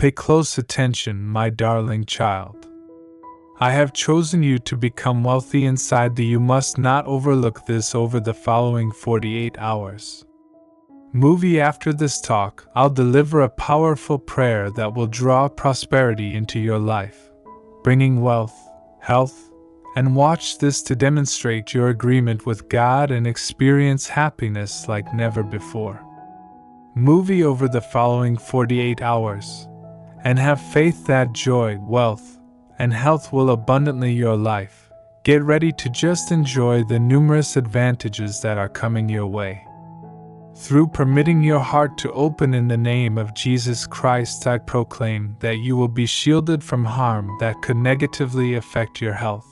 Pay close attention, my darling child. I have chosen you to become wealthy inside. You must not overlook this over the following 48 hours. After this talk, I'll deliver a powerful prayer that will draw prosperity into your life, bringing wealth, health, and watch this to demonstrate your agreement with God and experience happiness like never before. Over the following 48 hours, and have faith that joy, wealth, and health will abundantly your life. Get ready to just enjoy the numerous advantages that are coming your way. Through permitting your heart to open in the name of Jesus Christ, I proclaim that you will be shielded from harm that could negatively affect your health,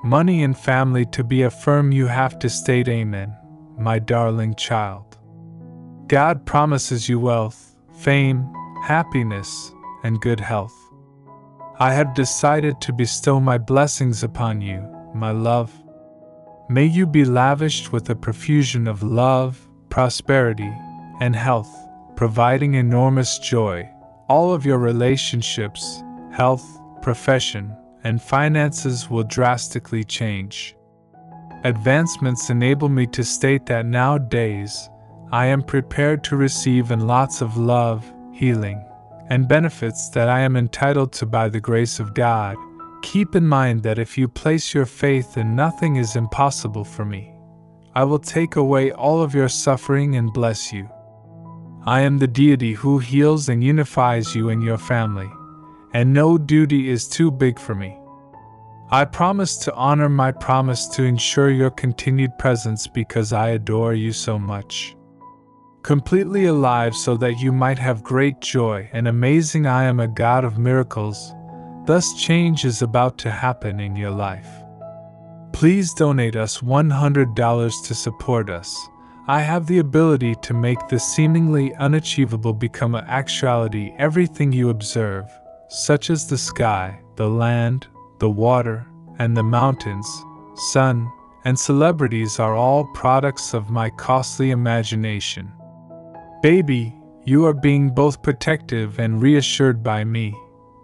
money, and family. To be affirmed, you have to state amen, my darling child. God promises you wealth, fame, happiness, and good health. I have decided to bestow my blessings upon you, my love. May you be lavished with a profusion of love, prosperity, and health, providing enormous joy. All of your relationships, health, profession, and finances will drastically change. Advancements enable me to state that nowadays, I am prepared to receive in lots of love, healing, and benefits that I am entitled to by the grace of God. Keep in mind that if you place your faith in nothing is impossible for me, I will take away all of your suffering and bless you. I am the deity who heals and unifies you and your family, and no duty is too big for me. I promise to honor my promise to ensure your continued presence because I adore you so much. Completely alive so that you might have great joy and amazing. I am a God of miracles, thus change is about to happen in your life. Please donate us $100 to support us. I have the ability to make the seemingly unachievable become an actuality. Everything you observe, such as the sky, the land, the water, and the mountains, sun, and celebrities are all products of my costly imagination. Baby, you are being both protective and reassured by me,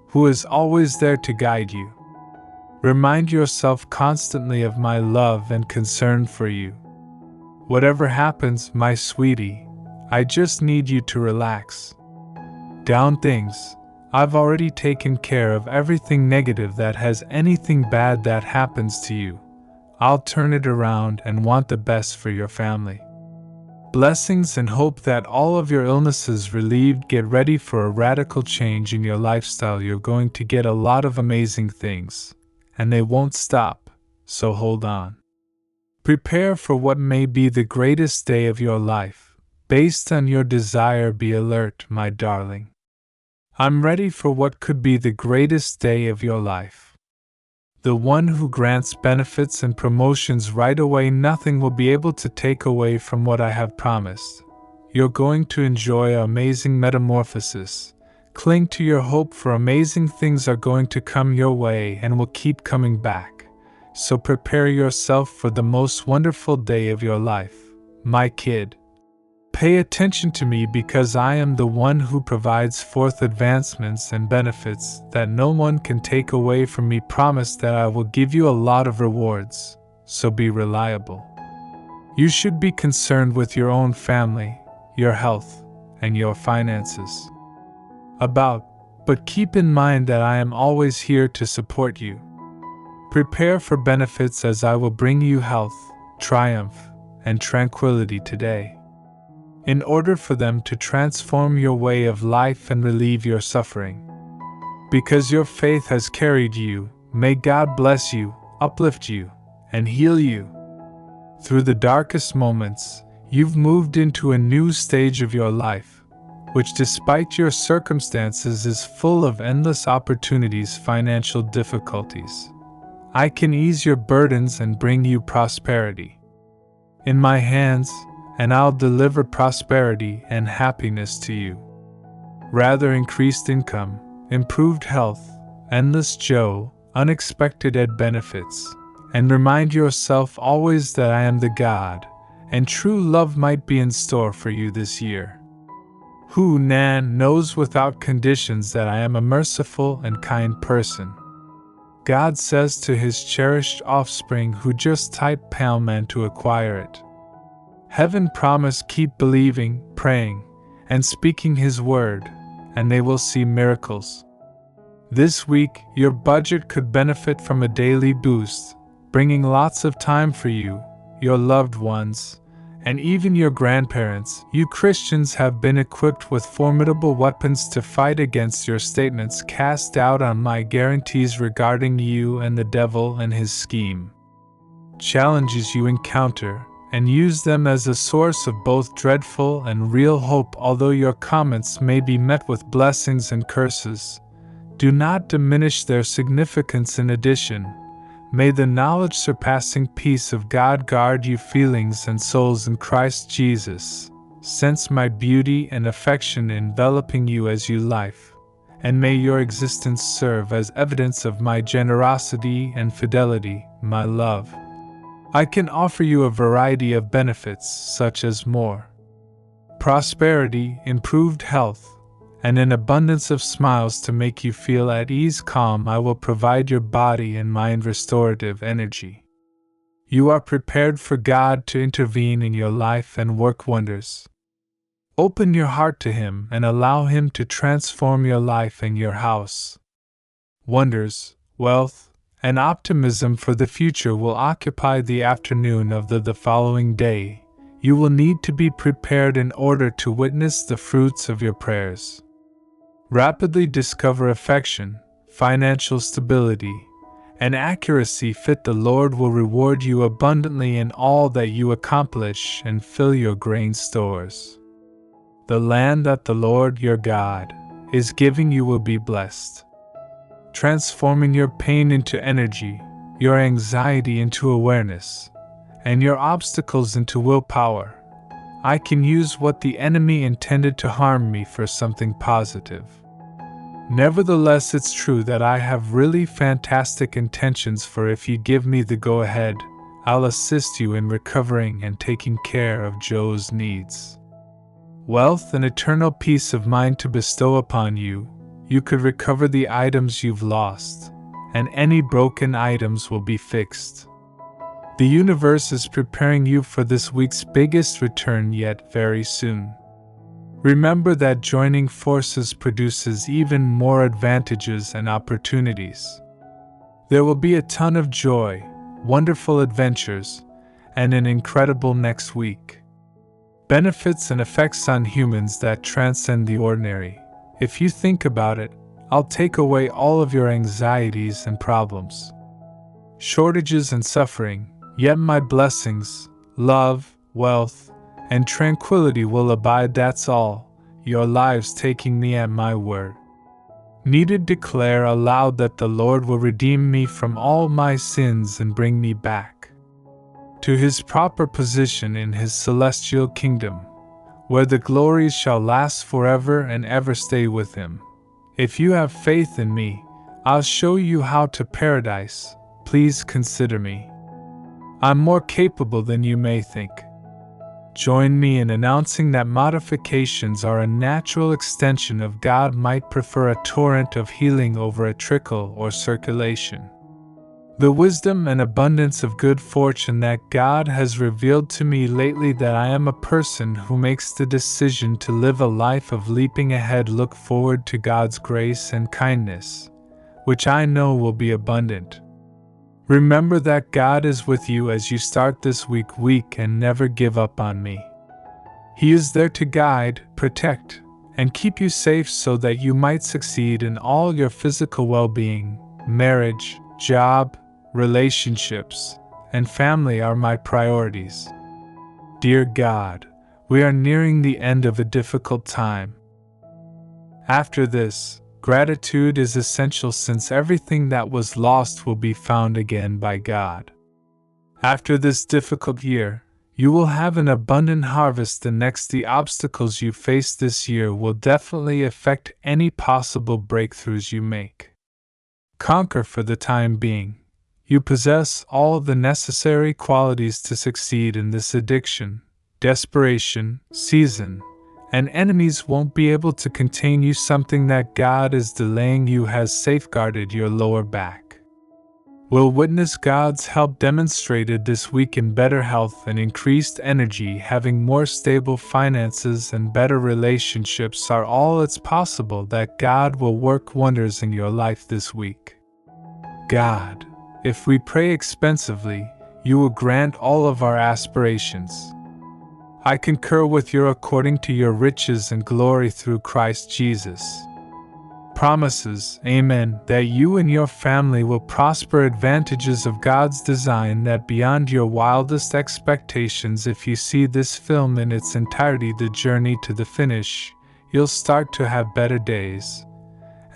who is always there to guide you. Remind yourself constantly of my love and concern for you. Whatever happens, my sweetie, I just need you to relax. Down things. I've already taken care of everything negative that has anything bad that happens to you. I'll turn it around and want the best for your family. Blessings and hope that all of your illnesses relieved. Get ready for a radical change in your lifestyle. You're going to get a lot of amazing things, and they won't stop, so hold on. Prepare for what may be the greatest day of your life. Based on your desire, be alert, my darling. I'm ready for what could be the greatest day of your life. The one who grants benefits and promotions right away. Nothing will be able to take away from what I have promised. You're going to enjoy an amazing metamorphosis. Cling to your hope, for amazing things are going to come your way and will keep coming back. So prepare yourself for the most wonderful day of your life, my kid. Pay attention to me because I am the one who provides forth advancements and benefits that no one can take away from me. Promise that I will give you a lot of rewards, so be reliable. You should be concerned with your own family, your health, and your finances. But keep in mind that I am always here to support you. Prepare for benefits as I will bring you health, triumph, and tranquility today. In order for them to transform your way of life and relieve your suffering. Because your faith has carried you, may God bless you, uplift you, and heal you. Through the darkest moments, you've moved into a new stage of your life, which despite your circumstances is full of endless opportunities, financial difficulties. I can ease your burdens and bring you prosperity. In my hands, and I'll deliver prosperity and happiness to you. Rather increased income, improved health, endless joy, unexpected benefits, and remind yourself always that I am the God, and true love might be in store for you this year. Who Nan knows without conditions that I am a merciful and kind person. God says to his cherished offspring who just type Palman to acquire it. Heaven promised keep believing, praying, and speaking his word, and they will see miracles. This week, your budget could benefit from a daily boost, bringing lots of time for you, your loved ones, and even your grandparents. You Christians have been equipped with formidable weapons to fight against your statements cast out on my guarantees regarding you and the devil and his scheme. Challenges you encounter, and use them as a source of both dreadful and real hope. Although your comments may be met with blessings and curses, do not diminish their significance. In addition, may the knowledge surpassing peace of God guard you feelings and souls in Christ Jesus. Sense my beauty and affection enveloping you as you life, and may your existence serve as evidence of my generosity and fidelity, my love. I can offer you a variety of benefits such as more prosperity, improved health, and an abundance of smiles to make you feel at ease. Calm. I will provide your body and mind restorative energy. You are prepared for God to intervene in your life and work wonders. Open your heart to Him and allow Him to transform your life and your house. Wonders, wealth, and optimism for the future will occupy the afternoon of the following day. You will need to be prepared in order to witness the fruits of your prayers. Rapidly discover affection, financial stability, and accuracy fit. The Lord will reward you abundantly in all that you accomplish and fill your grain stores. The land that the Lord your God is giving you will be blessed, transforming your pain into energy, your anxiety into awareness, and your obstacles into willpower. I can use what the enemy intended to harm me for something positive. Nevertheless, it's true that I have really fantastic intentions, for if you give me the go-ahead, I'll assist you in recovering and taking care of Joe's needs. Wealth and eternal peace of mind to bestow upon you. You could recover the items you've lost, and any broken items will be fixed. The universe is preparing you for this week's biggest return yet very soon. Remember that joining forces produces even more advantages and opportunities. There will be a ton of joy, wonderful adventures, and an incredible next week. Benefits and effects on humans that transcend the ordinary. If you think about it, I'll take away all of your anxieties and problems, shortages and suffering. Yet my blessings, love, wealth, and tranquility will abide. That's all, your lives taking me at my word. Needed declare aloud that the Lord will redeem me from all my sins and bring me back to His proper position in His celestial kingdom, where the glories shall last forever and ever. Stay with Him. If you have faith in me, I'll show you how to paradise. Please consider me. I'm more capable than you may think. Join me in announcing that modifications are a natural extension of God. Might prefer a torrent of healing over a trickle or circulation. The wisdom and abundance of good fortune that God has revealed to me lately, that I am a person who makes the decision to live a life of leaping ahead. Look forward to God's grace and kindness, which I know will be abundant. Remember that God is with you as you start this week, and never give up on me. He is there to guide, protect, and keep you safe so that you might succeed in all your physical well-being. Marriage, job, relationships, and family are my priorities. Dear God, we are nearing the end of a difficult time. After this, gratitude is essential, since everything that was lost will be found again by God. After this difficult year, you will have an abundant harvest. The obstacles you face this year will definitely affect any possible breakthroughs you make. Conquer for the time being. You possess all the necessary qualities to succeed in this addiction, desperation, season, and enemies won't be able to contain you. Something that God is delaying you has safeguarded your lower back. Will witness God's help demonstrated this week in better health and increased energy. Having more stable finances and better relationships are all it's possible that God will work wonders in your life this week. God, if we pray expensively, you will grant all of our aspirations. I concur with you according to your riches and glory through Christ Jesus. Promises, amen, that you and your family will prosper. Advantages of God's design that beyond your wildest expectations. If you see this film in its entirety, the journey to the finish, you'll start to have better days.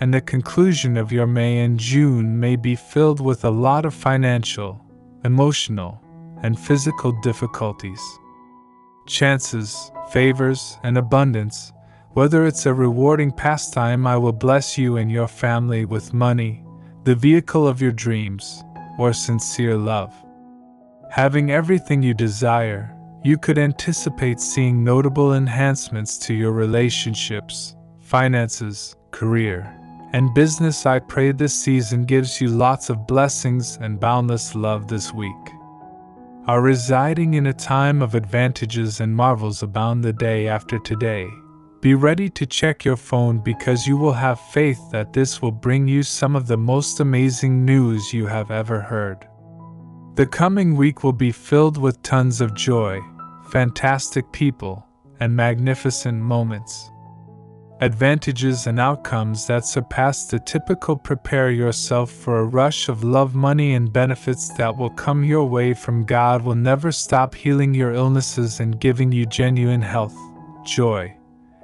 And the conclusion of your May and June may be filled with a lot of financial, emotional, and physical difficulties. Chances, favors, and abundance. Whether it's a rewarding pastime, I will bless you and your family with money, the vehicle of your dreams, or sincere love. Having everything you desire, you could anticipate seeing notable enhancements to your relationships, finances, career, and business. I pray this season gives you lots of blessings and boundless love this week. Are residing in a time of advantages and marvels abound the day after today. Be ready to check your phone because you will have faith that this will bring you some of the most amazing news you have ever heard. The coming week will be filled with tons of joy, fantastic people, and magnificent moments. Advantages and outcomes that surpass the typical. Prepare yourself for a rush of love, money, and benefits that will come your way from God. Will never stop healing your illnesses and giving you genuine health, joy,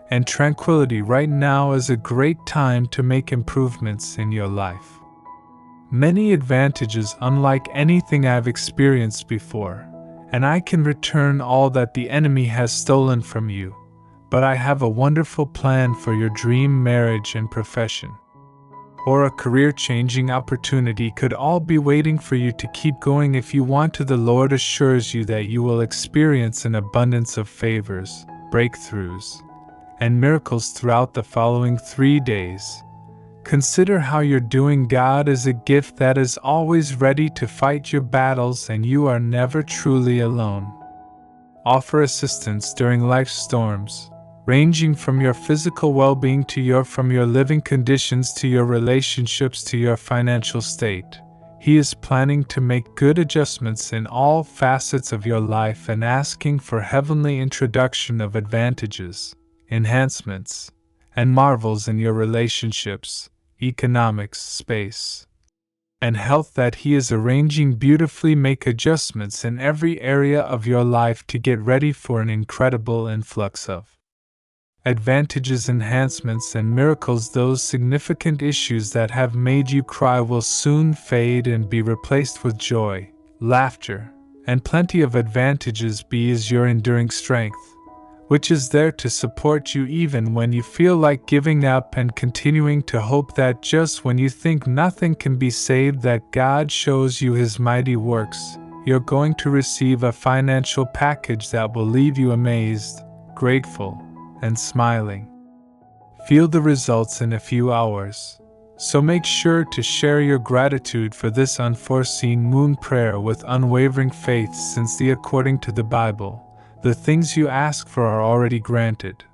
and tranquility. Right now is a great time to make improvements in your life. Many advantages unlike anything I've experienced before, and I can return all that the enemy has stolen from you. But I have a wonderful plan for your dream marriage and profession, or a career-changing opportunity could all be waiting for you to keep going if you want to. The Lord assures you that you will experience an abundance of favors, breakthroughs, and miracles throughout the following 3 days. Consider how you're doing. God is a gift that is always ready to fight your battles, and you are never truly alone. Offer assistance during life's storms, ranging from your physical well-being to from your living conditions to your relationships to your financial state. He is planning to make good adjustments in all facets of your life and asking for heavenly introduction of advantages, enhancements, and marvels in your relationships, economics, space, and health that He is arranging beautifully. Make adjustments in every area of your life to get ready for an incredible influx of advantages, enhancements, and miracles. Those significant issues that have made you cry will soon fade and be replaced with joy, laughter, and plenty of advantages. B is your enduring strength, which is there to support you even when you feel like giving up, and continuing to hope that just when you think nothing can be saved, that God shows you His mighty works. You're going to receive a financial package that will leave you amazed, grateful, and smiling. Feel the results in a few hours. So make sure to share your gratitude for this unforeseen moon prayer with unwavering faith, since according to the Bible, the things you ask for are already granted.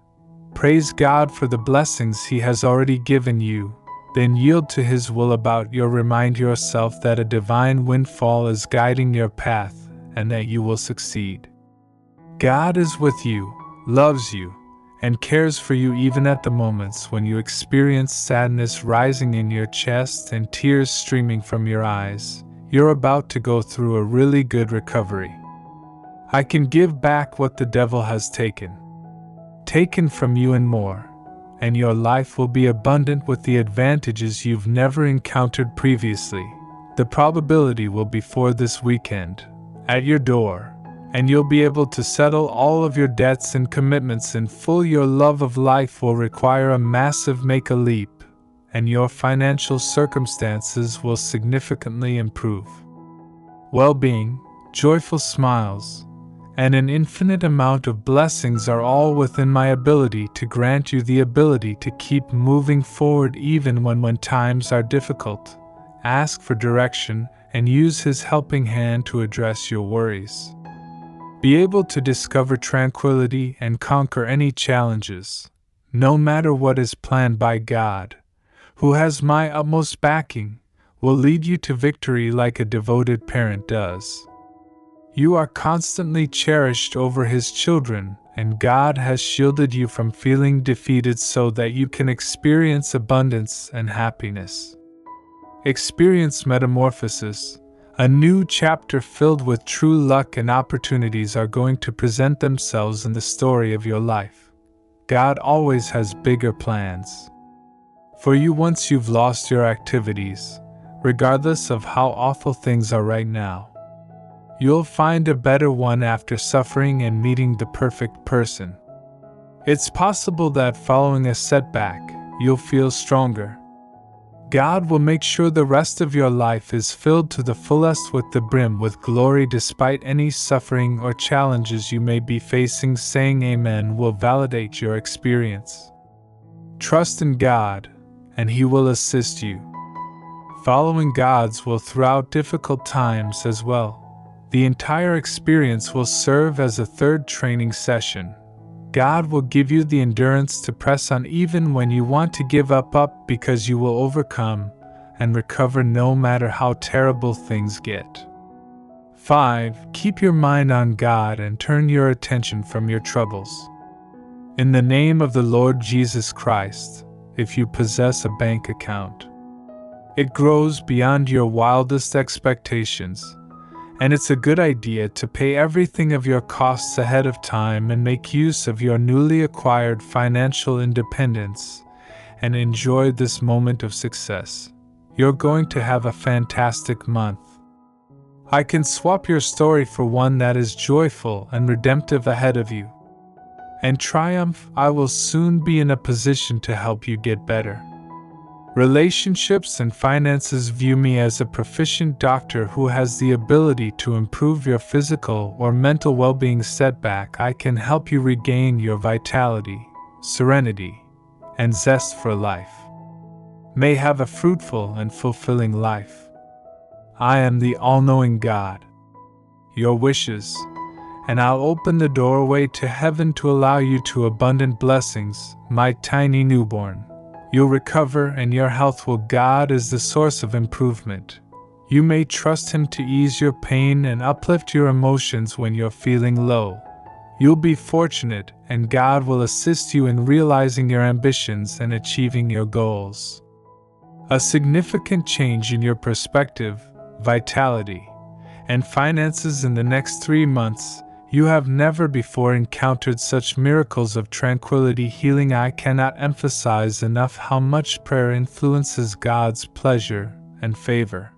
Praise God for the blessings He has already given you, then yield to His will about your. Remind yourself that a divine windfall is guiding your path and that you will succeed. God is with you, loves you, and cares for you even at the moments when you experience sadness rising in your chest and tears streaming from your eyes. You're about to go through a really good recovery. I can give back what the devil has taken from you and more, and your life will be abundant with the advantages you've never encountered previously. The probability will be for this weekend, at your door, and you'll be able to settle all of your debts and commitments in full. Your love of life will require a massive make a leap, and your financial circumstances will significantly improve. Well-being, joyful smiles, and an infinite amount of blessings are all within my ability to grant you the ability to keep moving forward even when times are difficult. Ask for direction and use His helping hand to address your worries. Be able to discover tranquility and conquer any challenges, no matter what is planned by God, who has my utmost backing, will lead you to victory like a devoted parent does. You are constantly cherished over His children, and God has shielded you from feeling defeated so that you can experience abundance and happiness. Experience metamorphosis. A new chapter filled with true luck and opportunities are going to present themselves in the story of your life. God always has bigger plans for you once you've lost your activities, regardless of how awful things are right now. You'll find a better one after suffering and meeting the perfect person. It's possible that following a setback, you'll feel stronger. God will make sure the rest of your life is filled to the fullest with the brim with glory despite any suffering or challenges you may be facing. Saying Amen will validate your experience. Trust in God, and He will assist you. Following God's will throughout difficult times as well. The entire experience will serve as a third training session. God will give you the endurance to press on even when you want to give up because you will overcome and recover no matter how terrible things get. 5. Keep your mind on God and turn your attention from your troubles. In the name of the Lord Jesus Christ, if you possess a bank account, it grows beyond your wildest expectations. And it's a good idea to pay everything of your costs ahead of time and make use of your newly acquired financial independence and enjoy this moment of success. You're going to have a fantastic month. I can swap your story for one that is joyful and redemptive ahead of you. And triumph, I will soon be in a position to help you get better. Relationships and finances view me as a proficient doctor who has the ability to improve your physical or mental well-being. Setback, I can help you regain your vitality, serenity, and zest for life. May have a fruitful and fulfilling life. I am the all-knowing God. Your wishes, and I'll open the doorway to heaven to allow you to abundant blessings, my tiny newborn. You'll recover and your health will. God is the source of improvement. You may trust Him to ease your pain and uplift your emotions when you're feeling low. You'll be fortunate and God will assist you in realizing your ambitions and achieving your goals. A significant change in your perspective, vitality, and finances in the next 3 months. You have never before encountered such miracles of tranquility, healing. I cannot emphasize enough how much prayer influences God's pleasure and favor.